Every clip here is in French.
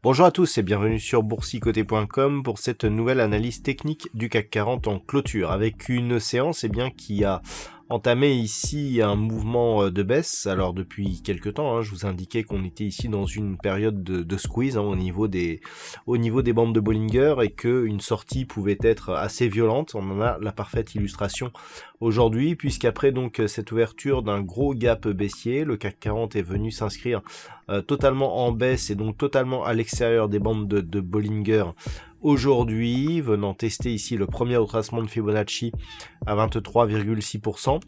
Bonjour à tous et bienvenue sur boursicoté.com pour cette nouvelle analyse technique du CAC 40 en clôture avec une séance qui a entamé ici un mouvement de baisse. Alors depuis quelques temps, je vous indiquais qu'on était ici dans une période de squeeze au niveau des bandes de Bollinger et qu'une sortie pouvait être assez violente. On en a la parfaite illustration aujourd'hui puisqu'après donc cette ouverture d'un gros gap baissier, le CAC 40 est venu s'inscrire totalement en baisse et donc totalement à l'extérieur des bandes de Bollinger aujourd'hui, venant tester ici le premier retracement de Fibonacci à 23,6%.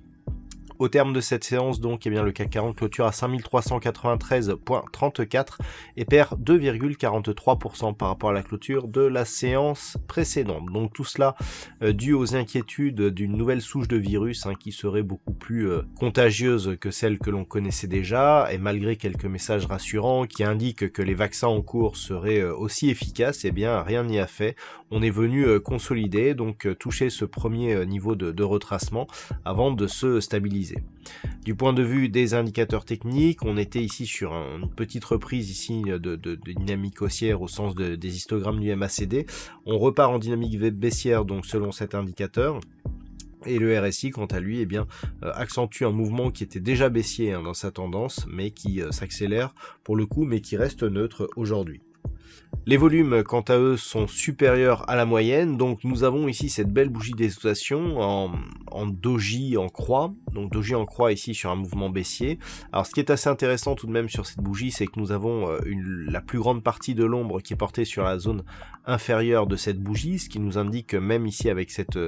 Au terme de cette séance, donc, le CAC 40 clôture à 5393,34 et perd 2,43% par rapport à la clôture de la séance précédente. Donc tout cela dû aux inquiétudes d'une nouvelle souche de virus qui serait beaucoup plus contagieuse que celle que l'on connaissait déjà, et malgré quelques messages rassurants qui indiquent que les vaccins en cours seraient aussi efficaces, rien n'y a fait. On est venu consolider, donc toucher ce premier niveau de retracement avant de se stabiliser. Du point de vue des indicateurs techniques, on était ici sur une petite reprise ici de dynamique haussière au sens des histogrammes du MACD. On repart en dynamique baissière donc selon cet indicateur. Et le RSI, quant à lui, accentue un mouvement qui était déjà baissier dans sa tendance, mais qui s'accélère pour le coup, mais qui reste neutre aujourd'hui. Les volumes, quant à eux, sont supérieurs à la moyenne, donc nous avons ici cette belle bougie d'excitation en doji en croix, donc doji en croix ici sur un mouvement baissier. Alors ce qui est assez intéressant tout de même sur cette bougie, c'est que nous avons la plus grande partie de l'ombre qui est portée sur la zone inférieure de cette bougie, ce qui nous indique que même ici avec cette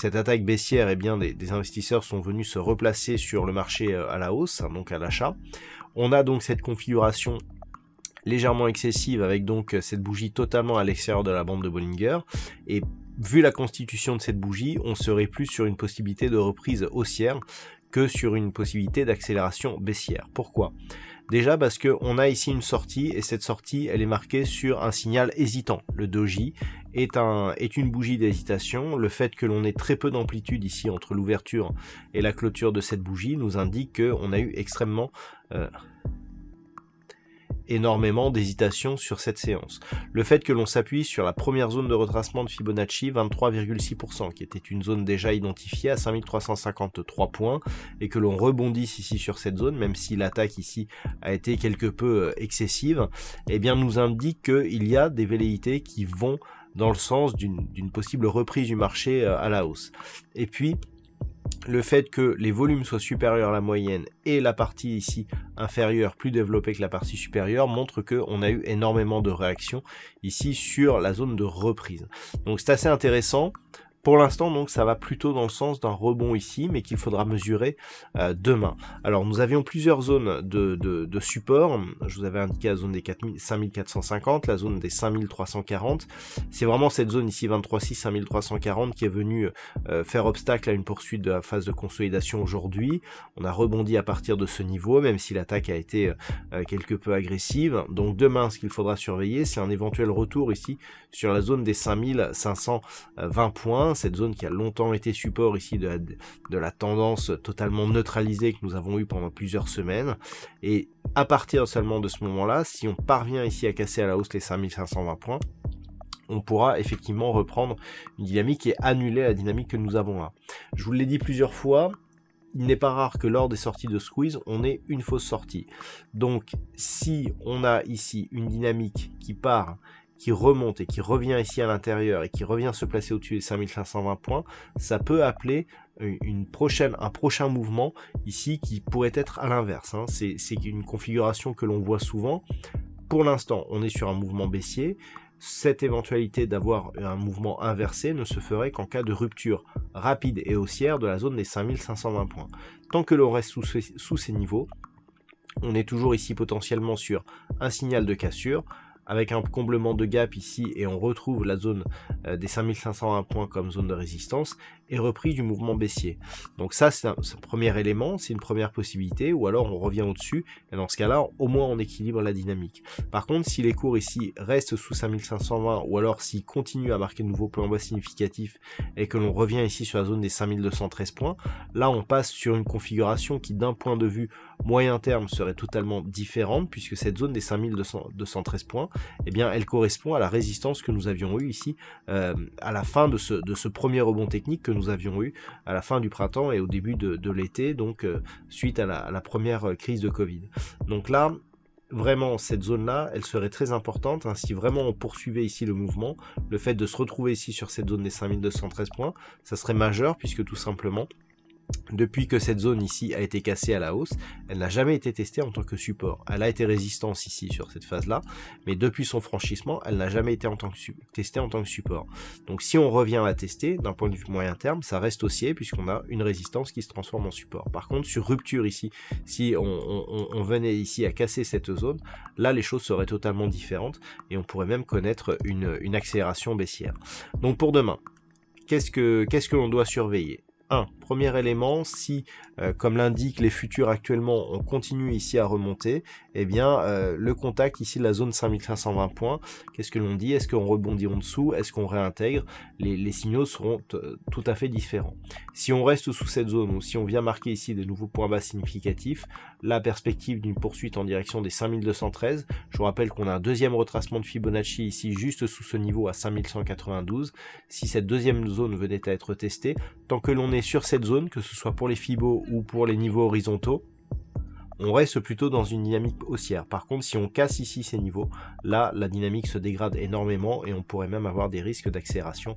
attaque baissière, des investisseurs sont venus se replacer sur le marché à la hausse, donc à l'achat. On a donc cette configuration légèrement excessive avec donc cette bougie totalement à l'extérieur de la bande de Bollinger, et vu la constitution de cette bougie, on serait plus sur une possibilité de reprise haussière que sur une possibilité d'accélération baissière. Pourquoi ? Déjà parce qu'on a ici une sortie, et cette sortie elle est marquée sur un signal hésitant. Le doji est une bougie d'hésitation. Le fait que l'on ait très peu d'amplitude ici entre l'ouverture et la clôture de cette bougie nous indique qu'on a eu énormément d'hésitation sur cette séance. Le fait que l'on s'appuie sur la première zone de retracement de Fibonacci, 23,6%, qui était une zone déjà identifiée à 5353 points, et que l'on rebondisse ici sur cette zone, même si l'attaque ici a été quelque peu excessive, nous indique qu'il y a des velléités qui vont dans le sens d'une possible reprise du marché à la hausse. Et puis, le fait que les volumes soient supérieurs à la moyenne et la partie ici inférieure plus développée que la partie supérieure montre qu'on a eu énormément de réactions ici sur la zone de reprise. Donc c'est assez intéressant. Pour l'instant, donc, ça va plutôt dans le sens d'un rebond ici, mais qu'il faudra mesurer demain. Alors, nous avions plusieurs zones de support. Je vous avais indiqué la zone des 5450, la zone des 5340. C'est vraiment cette zone ici, 23,6, 5340, qui est venue faire obstacle à une poursuite de la phase de consolidation aujourd'hui. On a rebondi à partir de ce niveau, même si l'attaque a été quelque peu agressive. Donc, demain, ce qu'il faudra surveiller, c'est un éventuel retour ici sur la zone des 5520 points. Cette zone qui a longtemps été support ici de la tendance totalement neutralisée que nous avons eu pendant plusieurs semaines, et à partir seulement de ce moment-là, si on parvient ici à casser à la hausse les 5520 points, on pourra effectivement reprendre une dynamique et annuler la dynamique que nous avons là. Je vous l'ai dit plusieurs fois, il n'est pas rare que lors des sorties de squeeze, on ait une fausse sortie. Donc si on a ici une dynamique qui part, qui remonte et qui revient ici à l'intérieur et qui revient se placer au-dessus des 5520 points, ça peut appeler un prochain mouvement ici qui pourrait être à l'inverse. C'est une configuration que l'on voit souvent. Pour l'instant, on est sur un mouvement baissier. Cette éventualité d'avoir un mouvement inversé ne se ferait qu'en cas de rupture rapide et haussière de la zone des 5520 points. Tant que l'on reste sous ces niveaux, on est toujours ici potentiellement sur un signal de cassure, avec un comblement de gap ici, et on retrouve la zone des 5520 points comme zone de résistance, et reprise du mouvement baissier. Donc ça, c'est un premier élément, c'est une première possibilité, ou alors on revient au-dessus, et dans ce cas-là, au moins on équilibre la dynamique. Par contre, si les cours ici restent sous 5520, ou alors s'ils continuent à marquer de nouveaux points bas significatifs, et que l'on revient ici sur la zone des 5213 points, là on passe sur une configuration qui d'un point de vue moyen terme serait totalement différente, puisque cette zone des 5213 points, eh bien elle correspond à la résistance que nous avions eue ici à la fin de ce premier rebond technique que nous avions eu à la fin du printemps et au début de l'été, donc suite à la première crise de Covid. Donc là, vraiment, cette zone-là, elle serait très importante, hein, si vraiment on poursuivait ici le mouvement, le fait de se retrouver ici sur cette zone des 5213 points, ça serait majeur, puisque tout simplement, depuis que cette zone ici a été cassée à la hausse, elle n'a jamais été testée en tant que support. Elle a été résistance ici sur cette phase-là, mais depuis son franchissement, elle n'a jamais été testée en tant que support. Donc si on revient à la tester, d'un point de vue moyen terme, ça reste haussier puisqu'on a une résistance qui se transforme en support. Par contre, sur rupture ici, si on venait ici à casser cette zone, là les choses seraient totalement différentes et on pourrait même connaître une accélération baissière. Donc pour demain, qu'est-ce que l'on doit surveiller ? Premier élément, si, comme l'indiquent les futurs actuellement, on continue ici à remonter, eh bien, le contact ici de la zone 5520 points, qu'est-ce que l'on dit? Est-ce qu'on rebondit en dessous? Est-ce qu'on réintègre? Les signaux seront tout à fait différents. Si on reste sous cette zone, ou si on vient marquer ici des nouveaux points bas significatifs, la perspective d'une poursuite en direction des 5213, je vous rappelle qu'on a un deuxième retracement de Fibonacci ici, juste sous ce niveau à 5192, si cette deuxième zone venait à être testée, tant que l'on est sur cette zone, que ce soit pour les Fibos ou pour les niveaux horizontaux, on reste plutôt dans une dynamique haussière. Par contre, si on casse ici ces niveaux, là, la dynamique se dégrade énormément et on pourrait même avoir des risques d'accélération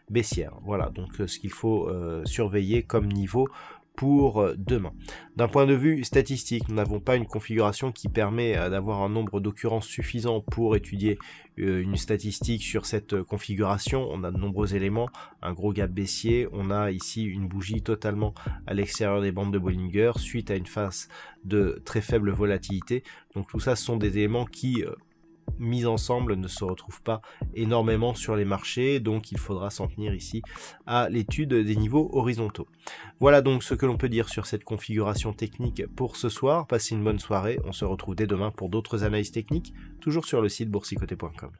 baissière. Voilà, donc ce qu'il faut surveiller comme niveau pour demain. D'un point de vue statistique, nous n'avons pas une configuration qui permet d'avoir un nombre d'occurrences suffisant pour étudier une statistique sur cette configuration. On a de nombreux éléments, un gros gap baissier, on a ici une bougie totalement à l'extérieur des bandes de Bollinger suite à une phase de très faible volatilité. Donc tout ça, ce sont des éléments qui mis ensemble ne se retrouvent pas énormément sur les marchés, donc il faudra s'en tenir ici à l'étude des niveaux horizontaux. Voilà donc ce que l'on peut dire sur cette configuration technique pour ce soir. Passez une bonne soirée, on se retrouve dès demain pour d'autres analyses techniques, toujours sur le site boursicoté.com.